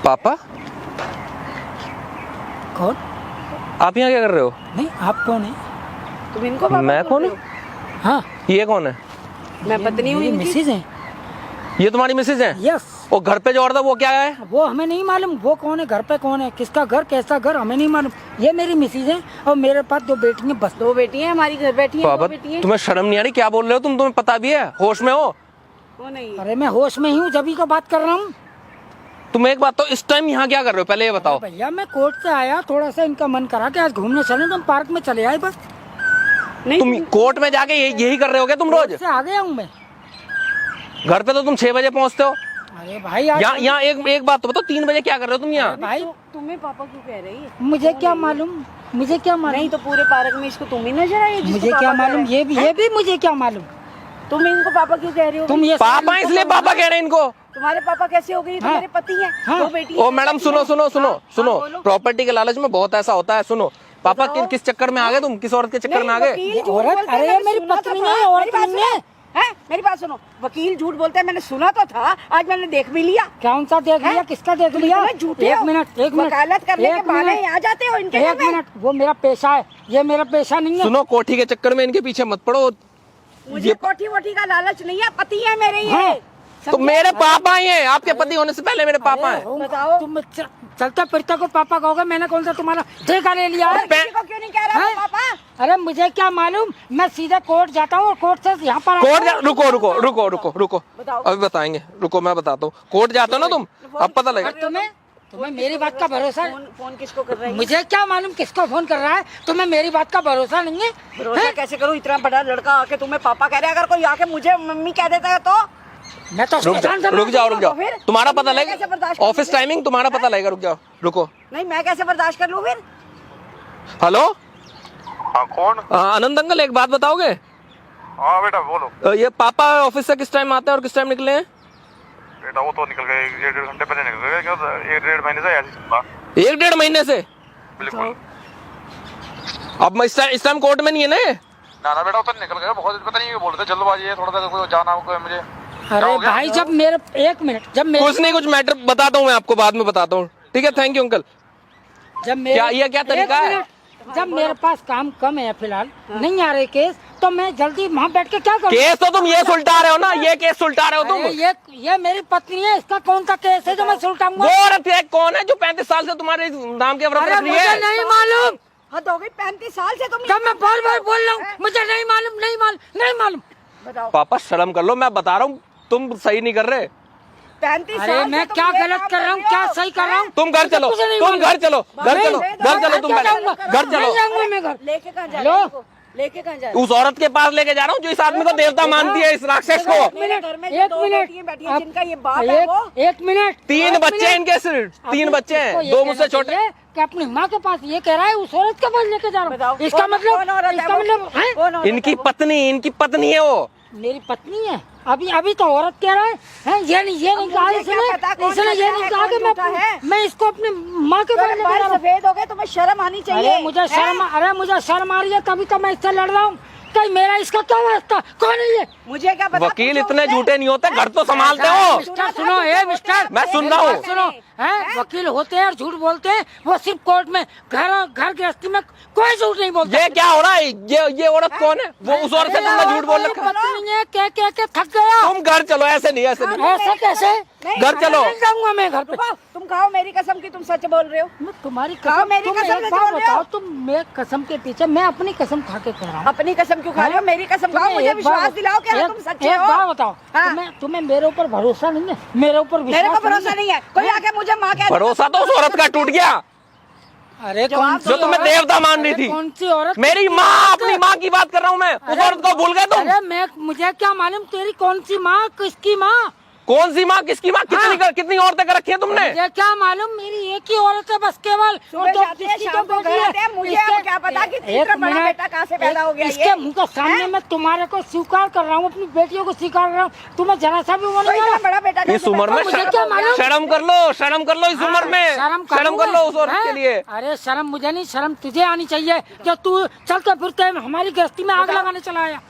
पापा कौन? आप यहाँ क्या कर रहे हो? नहीं, आप कौन है? तुम इनको पापा मैं बोल कौन रहे हूँ? हो? हाँ, ये कौन है? मैं पत्नी हूँ इनकी। मिसेज है। ये तुम्हारी मिसेज है? यस। और घर पे जो औरत है वो क्या है? वो हमें नहीं मालूम, वो कौन है, घर पे कौन है, किसका घर, कैसा घर, हमें नहीं मालूम। ये मेरी मिसेज है और मेरे पास 2 बेटी हैं, बस। 2 बेटी हैं हमारी, घर बैठी हैं। पापा 2 बेटी हैं। तुम्हें शर्म नहीं आ रही? क्या बोल रहे हो तुम? तुम्हें पता भी है? होश में हो? वो नहीं। अरे मैं होश में ही हूँ, जब ही तो बात कर रहा हूँ। तुम एक बात तो, इस टाइम यहाँ क्या कर रहे हो पहले ये बताओ। भैया मैं कोर्ट से आया, थोड़ा सा इनका मन करा कि आज घूमने चले, तो हम पार्क में चले आए बस। नहीं तुम कोर्ट में जाके यही कर रहे हो क्या तुम रोज? कोर्ट से आ गया हूँ मैं। घर पे तो तुम 6 बजे पहुँचते हो। अरे भाई आज यहाँ एक बात तो बताओ, 3 बजे क्या कर रहे हो तुम यहाँ? भाई तुम्हें पापा क्यों कह रही है? मुझे क्या मालूम, मुझे क्या मालूम, नहीं तो पूरे पार्क में इसको तुम ही नजर आए जिसको मुझे पापा क्या कह मालूम, रहे हैं। ये भी मुझे क्या मालूम। तुम इनको पापा क्यों कह रहे हो? तुम ये पापा इसलिए पापा कह रहे हैं इनको? तुम्हारे पापा कैसे हो गए? तुम्हारे पति हैं। हाँ। 2 बेटी ओ मैडम सुनो सुनो सुनो सुनो, बोलो। प्रॉपर्टी के लालच में बहुत ऐसा होता है। सुनो पापा, किस चक्कर में आ गए तुम? किस औरत के चक्कर में आ गए? वकील झूठ औरत, बोलता है, अरे मैंने मेरी सुना तो पत्नी था। है, औरत मेरी बात नहीं है। सुनो। हैं? मेरी बात सुनो, वकील झूठ बोलता है, मैंने सुना तो था, आज मैंने देख भी लिया। कौन सा देख लिया, हैं? किसका देख तुम लिया? इतने झूठे एक हो। मिनट, वकालत करने के बहाने आ जाते हो इनके घर एक में। मिनट, वो मेरा पेशा है, ये मेरा पेशा नहीं है। सुनो, कोठी के चक्कर में इनके पीछे मत पड़ो। मुझे कोठी वोठी का लालच नहीं है, पति है मेरे ये। तो मेरे पापा ही हैं, आपके पति होने से पहले मेरे पापा हैं। बताओ। तुम चलते फिरते को पापा कहोगे, मैंने कौन सा तुम्हारा ठेका ले लिया है? किसी को क्यों नहीं कह रहा हैं? पापा? अरे मुझे क्या मालूम, मैं सीधा कोर्ट जाता हूँ और कोर्ट से यहाँ पर आता हूँ। रुको रुको रुको रुको रुको, बताओ। अभी बताएंगे, रुको मैं बताता हूँ। कोर्ट जाते हो ना तुम, अब पता लगेगा। और तुम्हें मेरी बात का भरोसा है? फोन किसको कर रही है? मुझे क्या मालूम किसको फोन कर रहा है, तुम्हें मेरी बात का भरोसा नहीं है? भरोसा कैसे करूँ? इतना बड़ा लड़का आके तुम्हें पापा कह रहा है, अगर कोई आके मुझे मम्मी कह देता है तो? मैं तो रुक जाओ रुक जाओ, फिर? तुम्हारा पता मैं कैसे लगेगा, बर्दाश्त करूं ऑफिस फिर? टाइमिंग तुम्हारा पता लगेगा। रुक जाओ, रुको। नहीं, मैं कैसे बर्दाश्त कर लूँ फिर? हेलो, हाँ कौन? आनंद अंकल एक बात बताओगे? हाँ बेटा बोलो। ये पापा ऑफिस से किस टाइम आते हैं और किस टाइम निकले हैं? बेटा वो तो निकल गए, 1-1.5 घंटे पहले निकल गए। क्या 1-1.5 महीने से ऐसी चल रहा। 1-1.5 महीने से? बिल्कुल। अब मैं इस टाइम कोर्ट में नहीं है ना ये? ना बेटा वो तो निकल गए, बहुत पता नहीं बोल रहे थे, जल्दबाजी है थोड़ा सा, कोई जाना होगा मुझे। अरे भाई जब मेरे एक मिनट, जब मेरे कुछ नहीं, कुछ मैटर बताता हूँ मैं आपको, बाद में बताता हूँ, ठीक है? Thank you uncle. जब मेरे क्या ये क्या तरीका है? जब मेरे पास काम कम है फिलहाल, नहीं आ रहे केस, तो मैं जल्दी वहाँ बैठ के क्या करूँ? केस तो तुम ये सुलटा रहे हो ना, ये केस सुलटा रहे हो तुम। अरे ये मेरी पत्नी है, इसका कौन सा केस है जो मैं सुलटाऊंगा? वो औरत है कौन है जो 35 साल से तुम्हारे नाम के व्रत अरे रख रही मुझे है? नहीं मालूम, हद हो गई, 35 साल से तुम। जब मैं बार बार बोल रहा हूँ मुझे नहीं मालूम, नहीं मालूम, नहीं मालूम। बताओ। पापा शर्म कर लो, मैं बता रहा हूँ, तुम सही नहीं कर रहे। 35 अरे साल मैं से तुम क्या ये गलत काम कर रहा हूँ, रही क्या हो? सही कर रहा हूँ? तुम घर चलो, कुछ नहीं तुम मालूम। घर चलो, घर चलो, घर चलो, तुम पहले घर चलो। नहीं जाऊंगा मैं घर। लेके कहाँ जा हेलो? रहे हो? लेके कहाँ जा रहे हो? उस औरत के पास लेके जा रहा हूँ जो इस आदमी को देवता मानती है, इस राक्षस को। मेरे घर में जो एक 2 मिनट, बेटियां बैठी हैं, जिनका ये बाप है वो। एक मिनट, 3 बच्चे हैं इनके, सिर्फ 3 बच्चे हैं, 2 मुझसे छोटे। कि अपनी माँ के पास ये कह रहा है उस औरत के पास लेके जा रहा बताओ, हूँ, इसका कौन औरत है वो? हैं? कौन औरत है इनकी वो? इनकी पत्नी है वो। मेरी पत्नी है। अभी तो औरत कह रहा है ये नहीं कहा मुझे क्या पता कौन इसने ये सच्चा नहीं है, कहा कि कौन झूठा है? मैं इसको अपनी माँ के पास तुम्हारे लेके बाल जा रहा हूँ। सफेद हो गए, तुम्हें शर्म आनी चाहिए। मुझे शर्म आ रही है, तभी तो मैं इससे लड़ रहा हूँ। कहीं मेरा इसका क्या वास्ता, कौन है ये? मुझे क्या पता? वकील पूछो इतने उससे। झूठे नहीं होते, घर तो संभालते हो। मिस्टर सुनो, ए मिस्टर, मैं सुन रहा हूँ। सुनो, हैं वकील होते हैं और झूठ बोलते हैं, वो सिर्फ कोर्ट में, घर गृहस्थी में कोई झूठ नहीं बोलता। ये क्या हो रहा है? ये औरत कौन है? वो उस औरत से तुमने झूठ बोल रखा है। पत्नी है, कह के थक गया। तुम घर चलो, ऐसे नहीं, ऐसे नहीं। ऐसा कैसे? घर चलो। नहीं जाऊंगा मैं घर पे। रुको, तुम खाओ मेरी कसम की, तुम सच बोल रहे हो। मैं तुम्हारी खाओ कसम, मेरी तुम कसम एक से बात बोल रहे हो। बताओ, तुम मेरे कसम के पीछे, मैं अपनी कसम खा के कह रहा हूँ। अपनी कसम क्यों खा रहे हो? मेरी कसम खाओ, तुम्हें मुझे एक विश्वास बात- दिलाओ कि हाँ, एक- तुम सच्चे एक हो। बात बताओ, हाँ। तुम्हें मेरे ऊपर भरोसा नहीं है? मेरे ऊपर मेरे को विश्वास भरोसा नहीं है। कोई आके मुझे माँ कह भरोसा तो उस औरत का टूट गया अरे जवाब कौन दो, जो तुम्हें औरत? देवता मान रही अरे थी। कौन सी औरत? मेरी माँ, अपनी माँ की बात कर रहा हूँ मैं। उस औरत को भूल गए तुम? अरे मुझे क्या मालूम तेरी कौन सी माँ, किसकी माँ? कौन सी माँ, किसकी माँ? कितनी औरतें कर रखी है तुमने? मुझे क्या मालूम, मेरी एक ही औरत है बस, केवल। सुबह जाते हैं, शाम को घर आते हैं, मुझे अब क्या पता कि इतना बड़ा बेटा कहाँ से पैदा हो गया। इसके मुंह के सामने मैं तुम्हारे को स्वीकार कर रहा हूँ, अपनी बेटियों को स्वीकार कर रहा हूँ, तुम्हें जरा सा भी वो नहीं इतना आया? बड़ा बेटा इस कैसे उम्र पैदा में हो मुझे गया? क्या मालूम? शर्म कर लो इस उम्र में। शर्म कर लो उस औरत के लिए। अरे शर्म मुझे नहीं, शर्म तुझे आनी चाहिए जो तू चलते फिरते हमारी गृहस्थी में आग लगाने चला आया।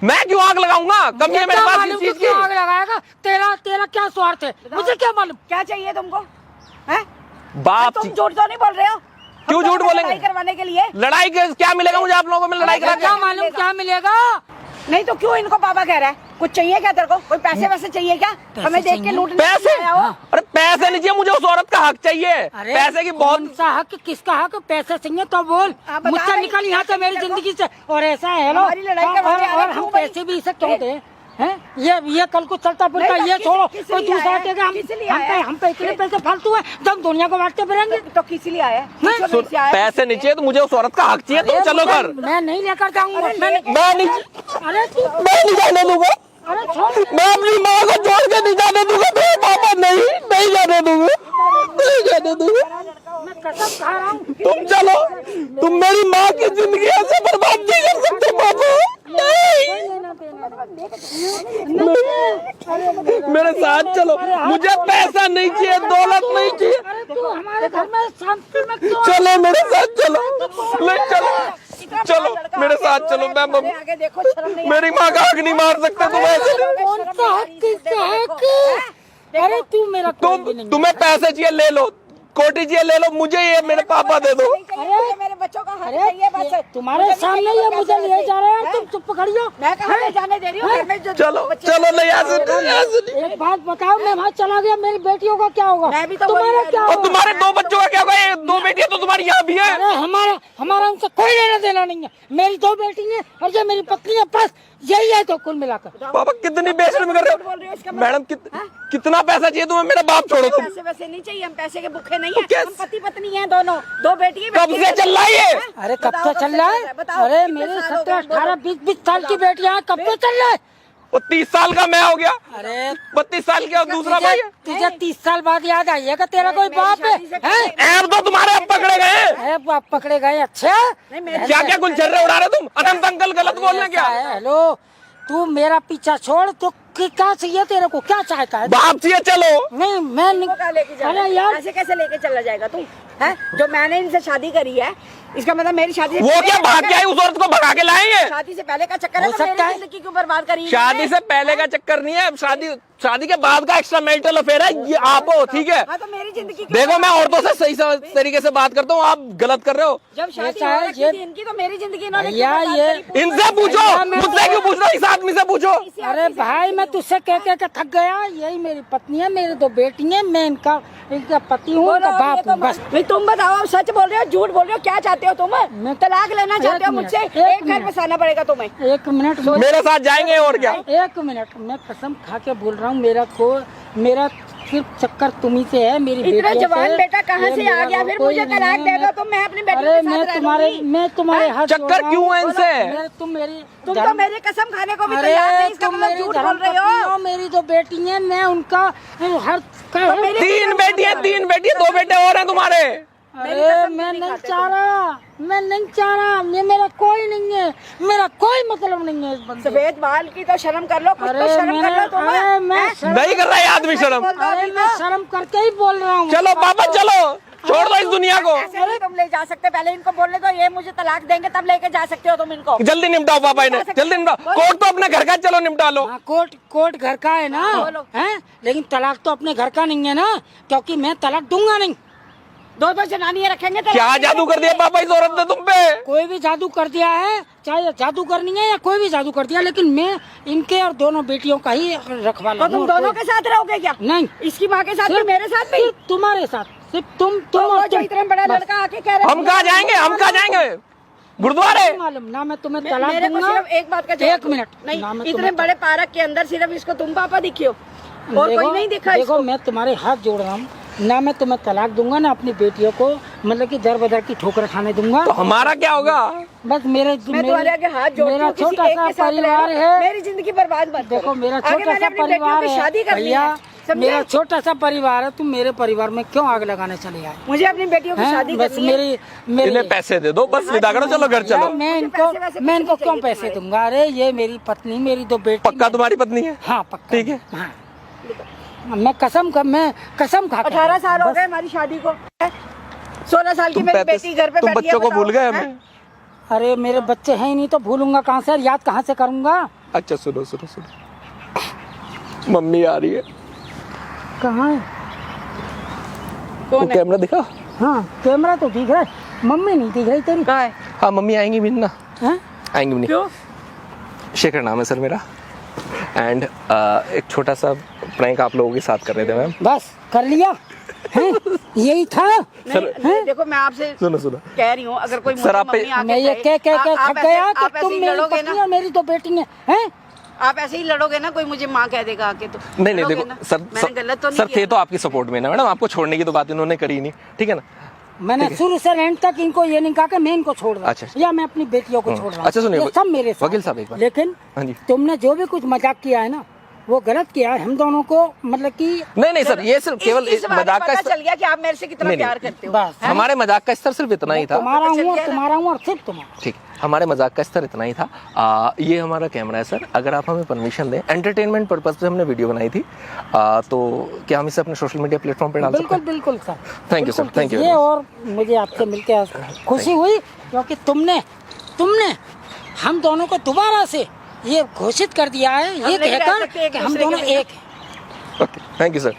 मैं क्यों आग लगाऊंगा? कमी है मेरे पास इस चीज की। आग लगाएगा? तेरा क्या स्वार्थ है? मुझे क्या मालूम? क्या चाहिए तुमको? हैं? बाप तुम जी झूठ तो नहीं बोल रहे हो? क्यों झूठ बोलेंगे? लड़ाई करवाने के लिए लड़ाई के क्या मिलेगा मुझे आप लोगों में लड़ाई करा क्या के? मालूम क्या मिलेगा? नहीं तो क्यों इनको पापा कह रहा है? कुछ चाहिए क्या तेरे को? कोई पैसे वैसे चाहिए क्या? हमें देख के चाहिए। लूट पैसे? आया हो? अरे पैसे नहीं चाहिए मुझे, उस औरत का हक चाहिए। अरे पैसे की कौन बहुत सा हक, किसका हक? पैसे चाहिए तो बोल, आप बता मुझसे रही निकल थी यहाँ से पैसे मेरी तेरे को। जिंदगी से। और ऐसा है लो, हमारी लड़ाई करवाने आ रहा और है, हम क्यों भाई? पैसे भी इसे क्यों दे हैं? ये कल को चलता फिरता नहीं, ये किस- छोड़ो, किस कोई लिए दूसरा आया है? देगा। किस लिए हम आया पे है? हम पे इतने पैसे फालतू है तो हम दुनिया को बांटते फिरेंगे। तो किस लिए आया है? नहीं, किस सुन, वजह से आया है? पैसे नहीं चाहिए तो मुझे उस औरत का हक चाहिए। तुम चलो घर। मैं नहीं लेकर जाऊंगा। अरे मैं नहीं अरे तू मैं नहीं जाने दूंगा। अरे छोड़, मैं अपनी माँ को छोड़ के नहीं जाने दूंगा। मेरे पापा नहीं जाने दूंगा, नहीं जाने दूंगा। मैं कसम खा रहा हूँ। तुम चलो, तुम मेरी माँ की जिंदगी ऐसे बर्बाद नहीं कर सकते पापा। नहीं, मेरे साथ चलो, मुझे पैसा नहीं चाहिए, दौलत नहीं चाहिए। अरे तू हमारे घर में शांति में क्यों? चलो मेरे साथ चलो, ले चलो, इतना चलो बड़ा लड़का मेरे आके साथ चलो। मैं मेरे आगे देखो, शर्म नहीं मेरी माँ का हक नहीं मार सकते तुम ऐसे। कौन सा हक, किसका हक? अरे तू मेरा कोई भी नहीं। तुम्हें पैसे चाहिए ले लो, कोटी चाहिए ले लो, मुझे ये मेरे पापा दे दो। अरे मेरे बच्चों का हक अरे चाहिए बस। तुम्हारे सामने ये मुझे ले जा रहे हैं, तुम चुप खड़ी हो। मैं कहाँ ले जाने दे रही हूँ? घर में जो चलो बच्चे- चलो, नहीं ऐसे नहीं। एक बात बताओ, मैं वहाँ चला गया, मेरी बेटियों का क्या होगा? मैं भी तो तुम्हारा वही क्या और होगा? तुम्हारे दो बच्चों का क्या होगा? ये दो बेटियां तो तुम्हारी यहाँ भी है। अरे हमारा हमारा उनसे कोई लेना देना नहीं है। मेरी दो बेटी है और ये मेरी पत्नी है, बस यही है तो कुल मिलाकर। पापा कितनी बेशर्मी कर बोल रहे रहे हो इसका हो मतलब? मैडम। कितना पैसा चाहिए तुम्हें? मेरा बाप छोड़ो तुम। पैसे वैसे नहीं चाहिए, हम पैसे के भूखे नहीं तो है। क्या- हम पति पत्नी हैं दोनों, दो बेटी है। कब से चल रहा है ये? अरे कब से चल रहा है? अरे मेरे 17, 18, 20 साल की बेटियां हैं, कब से चल रहा है? वो 30 साल का मैं हो गया, अरे 32 साल का दूसरा भाई है। तुझे 30 साल बाद याद आइएगा तेरा कोई बाप है? हैं? ऐब तो तुम्हारे अब पकड़े गए। अरे बाप पकड़े गए, अच्छा। नहीं, मेरे- क्या क्या गुलछर्रे उड़ा रहे तुम? अनंत अंकल गलत बोल रहे क्या? ऐसा है, हेलो, तू मेरा पीछा छोड़, तो क्या चाहिए तेरे को? क्या चाहता है? बाप चाहिए चलो। नहीं मैं नहीं। को क्या लेके जा रहा अरे है? यार, ऐसे कैसे लेके चला जाएगा तू? है जो मैंने इनसे शादी करी है, इसका मतलब मेरी शादी से वो पहले क्या का भाग चक्कर के आई? उस औरत को भगा के लाएंगे? शादी से पहले का चक्कर है, हो तो सकता मेरी है। जिंदगी क्यों बर्बाद करी? शादी से पहले का चक्कर नहीं है, शादी के बाद का एक्स्ट्रा मैरिटल अफेयर है ये। आप हो ठीक है। हाँ तो मेरी जिंदगी क्यों देखो मैं बर्बाद औरतों से सही तरीके से बात करता हूँ, आप गलत कर रहे हो। जब शादी ऐसा है, हो रखी ये- थी इनकी, तो मेरी जिंदगी इन्होंने भैया, क्यों बर्बाद ये- करी? इनसे पूछो, मैं- मुझसे क्यों पूछ रहे हो? इस आदमी से पूछो। अरे भाई, मैं तुझसे कह के थक गया। यही मेरी पत्नी है, मेरी दो बेटी है, मैं इनका पति हूँ, बोलो, इनका ये बाप तो हूँ, बस। नहीं तुम बताओ, सच बोल रहे हो झूठ बोल रहे हो? क्या चाहते हो तुम? मैं- तलाक लेना चाहते हो एक मुझसे? मिनट, एक एक घर मिनट। बसाना पड़ेगा तुम्हें। एक मिनट, मेरे साथ जाएंगे और क्या? एक मिनट, मैं कसम खा के बोल रहा हूँ, मेरा सिर्फ चक्कर तुम्ही से है, मेरी इतना बेटियों जवान से। बेटा कहाँ ये से आ मेरा गया? फिर कोई मुझे नहीं तलाक है, दे दो तो मैं अपनी बेटी अरे के साथ मैं रह तुम्हारे लूंगी। हाथ चक्कर जोड़ रहा क्यों हूँ। है इनसे? तुम मेरी तुम तो मेरी कसम खाने को भी अरे तैयार नहीं, इसका तुम मतलब मेरी झूठ बोल रहे धर्मपत्नी हो। हो, मेरी दो बेटी है, मैं उनका हर मेरी- तीन बेटियां, दो बेटे और हैं तुम्हारे। अरे मैं नहीं चाह रहा, मैं नहीं चाह रहा, ये मेरा कोई नहीं है, मेरा कोई मतलब नहीं है इस बंदे से। सफेद बाल की तो शर्म कर लो, कुछ तो अरे शर्म कर लो तुम। अरे मैं शर्म- नहीं कर रहा है आदमी शर्म। अरे मैं शर्म करके ही बोल रहा हूँ। चलो पापा चलो, छोड़ दो इस दुनिया को। ऐसे नहीं तुम ले जा सकते, पहले इनको बोलने दो ये मुझे तलाक देंगे तब लेके जा सकते हो तुम इनको। जल्दी निपटाओ पापा इन्हें, जल्दी निपटाओ। कोर्ट तो अपने घर का, चलो निपटा लो। हाँ, कोर्ट घर का है ना, हैं? लेकिन तलाक तो अपने घर का नहीं है ना, क्योंकि मैं तलाक दूंगा नहीं। दो जनानियां रखेंगे तलाक क्या नहीं जादू कर दिया पापा इस औरत ने तुम पे? कोई भी जादू कर दिया है, चाहे जादू करनी है या कोई भी जादू कर दिया, लेकिन मैं इनके और दोनों बेटियों का ही रखवाला तो तुम हूँ। दोनों के साथ रहोगे क्या? नहीं, इसकी माँ के साथ भी, सिर्फ- मेरे साथ भी। सिर्फ तुम्हारे साथ, सिर्फ तुम तो वो और जो तुम। इतना बड़ा बस। लड़का आके कह रहे हम कहाँ जाएंगे? हम कहाँ जाएंगे? गुरुद्वारे? नहीं मालूम ना, मैं तुम्हें तलाक मेरे को दूंगा। सिर्फ एक बात का जवाब एक दो। मिनट, नहीं, ना मैं इतने तुम्हें- बड़े पार्क के अंदर सिर्फ इसको तुम पापा दिखे हो और कोई नहीं दिखा देखो, इसको। मैं तुम्हारे हाथ जोड़ रहा हूँ ना, मैं तुम्हें तलाक दूंगा ना, अपनी बेटियों को मतलब कि दर बदर की ठोकर खाने दूंगा। तो हमारा क्या होगा? बस मैं तुम्हारे आगे हाथ जोड़ती मेरा हूँ, किसी छोटा एक सा के साथ परिवार रहो। है। मेरी जिंदगी बर्बाद मत देखो, करो। मेरा आगे छोटा मैंने सा अपनी बेटियों परिवार की है शादी करनी भैया, है, समझे? मेरा छोटा सा परिवार है, तुम मेरे परिवार में क्यों आग लगाने चले आए? मुझे अपनी बेटियों की हैं? शादी बस करनी है। मेरी इन्हें पैसे दे दो, बस विदा करो, चलो घर चलो। यार, मैं इनको पैसे वैसे मैं कुछ इनको नहीं क्यों चाहिए पैसे दूंगा? अरे ये मेरी पत्नी, मेरी दो बेटी। पक्का तुम्हारी पत्नी है? हाँ पक्का। ठीक है। हाँ, मैं कसम खा के 18 साल हो गए हमारी शादी को, 16 साल की मेरी बेटी घर पे तुम बैठी है, बच्चों को बताओ, भूल गए हैं? हमें? अरे मेरे बच्चे हैं ही नहीं तो भूलूंगा कहाँ से, याद कहाँ से करूंगा? अच्छा सुनो सुनो सुनो, मम्मी आ रही है। कहाँ है? वो कौन है? कैमरा दिखा। हाँ कैमरा तो दिख रहा है, मम्मी नहीं दिख रही तेरी। कहाँ है? हाँ मम्मी आएंगी भी ना, हैं? आएंगी भी नहीं। क्यों? शेखर नाम है सर मेरा। एंड एक छोटा सा प्रैंक आप लोगों के साथ कर रहे थे मैम। बस कर लिया हैं? यही था। नहीं, नहीं, देखो मैं आपसे सुनो सुनो कह रही हूँ, अगर कोई सर, मुझे आप पे- मम्मी आके मैं ये कहे, कह थक आप गया ऐसे- कि आप तुम ऐसे ही मेरी लड़ोगे पत्नी ना, और मेरी तो बेटी हैं? आप ऐसे ही लड़ोगे ना, कोई मुझे माँ कह देगा आके तो नहीं नहीं लड़ोगे देखो ना? सर, मैंने गलत तो नहीं सर किया थे तो आपकी सपोर्ट में ना मैडम, आपको छोड़ने की तो बात इन्होंने करी नहीं, ठीक है ना। मैंने शुरू से एंड तक इनको ये नहीं कहा कि मैं इनको छोड़ रहा अच्छा। हूँ या मैं अपनी बेटियों को छोड़ रहा हूँ। अच्छा सुनिए, ये सब मेरे साथ वकील साहब एक बार। लेकिन हाँ जी। तुमने जो भी कुछ मजाक किया है ना, वो गलत किया है। हम दोनों को मतलब कि नहीं नहीं सर, ये सिर्फ केवल इस बारे मजाक में का पता स्तर- चल गया कि आप मेरे से कितना नहीं, नहीं, प्यार करते हो। बस हमारे मजाक का स्तर सिर्फ इतना ही था। तुम्हारा चल हूँ और गया ना। तुम्हारा हूँ और सिर्फ तुम्हारा। ठीक, हमारे मजाक का स्तर इतना ही था। ये हमारा कैमरा है सर, अगर आप हमें परमिशन दें, एंटरटेनमेंट पर्पज से हमने वीडियो बनाई थी, तो क्या हम इसे अपने सोशल मीडिया प्लेटफॉर्म पे डाल सकते बिल्कुल हैं? बिल्कुल सर। Thank you, sir. बिल्कुल Thank you कीजिए। very much. और मुझे आपसे मिलकर खुशी हुई क्योंकि तुमने हम दोनों को दोबारा से ये घोषित कर दिया है, ये हम नहीं रह कहकर सकते एक कि हम दूसरे के दोनों बिना। एक हैं। Okay, thank you sir.